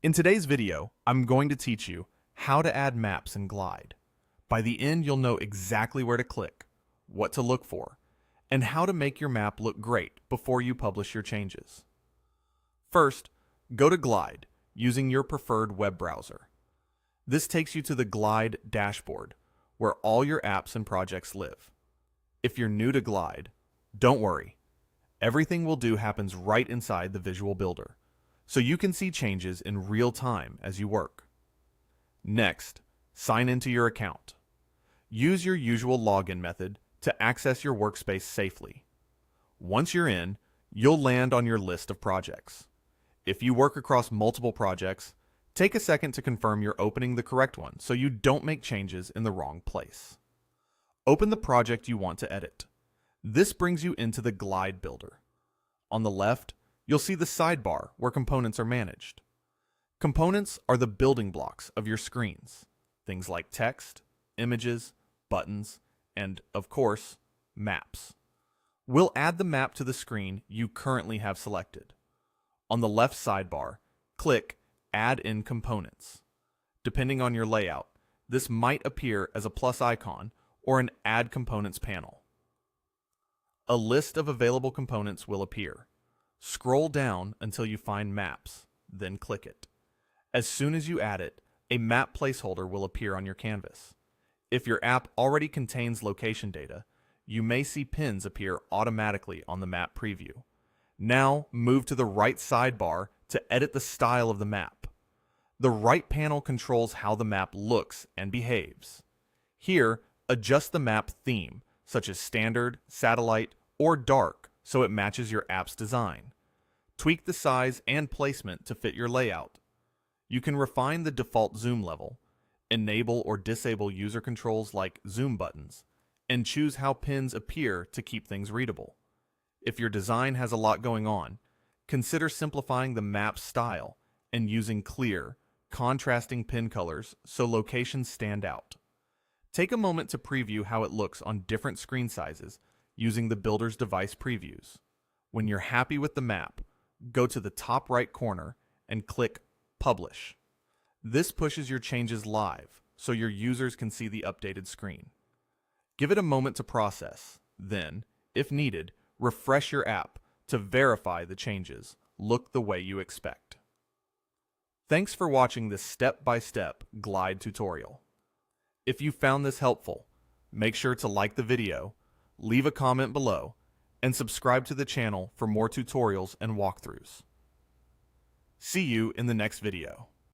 In today's video, I'm going to teach you how to add maps in Glide. By the end, you'll know exactly where to click, what to look for, and how to make your map look great before you publish your changes. First, go to Glide using your preferred web browser. This takes you to the Glide dashboard, where all your apps and projects live. If you're new to Glide, don't worry. Everything we'll do happens right inside the Visual Builder, so you can see changes in real time as you work. Next, sign into your account. Use your usual login method to access your workspace safely. Once you're in, you'll land on your list of projects. If you work across multiple projects, take a second to confirm you're opening the correct one so you don't make changes in the wrong place. Open the project you want to edit. This brings you into the Glide Builder. On the left, you'll see the sidebar where components are managed. Components are the building blocks of your screens, things like text, images, buttons, and, of course, maps. We'll add the map to the screen you currently have selected. On the left sidebar, click Add in Components. Depending on your layout, this might appear as a plus icon or an Add Components panel. A list of available components will appear. Scroll down until you find Maps, then click it. As soon as you add it, a map placeholder will appear on your canvas. If your app already contains location data, you may see pins appear automatically on the map preview. Now move to the right sidebar to edit the style of the map. The right panel controls how the map looks and behaves. Here, adjust the map theme, such as standard, satellite, or dark, so it matches your app's design. Tweak the size and placement to fit your layout. You can refine the default zoom level, enable or disable user controls like zoom buttons, and choose how pins appear to keep things readable. If your design has a lot going on, consider simplifying the map style and using clear, contrasting pin colors so locations stand out. Take a moment to preview how it looks on different screen sizes using the Builder's device previews. When you're happy with the map, go to the top right corner and click Publish. This pushes your changes live so your users can see the updated screen. Give it a moment to process, then, if needed, refresh your app to verify the changes look the way you expect. Thanks for watching this step-by-step Glide tutorial. If you found this helpful, make sure to like the video, leave a comment below, and subscribe to the channel for more tutorials and walkthroughs. See you in the next video.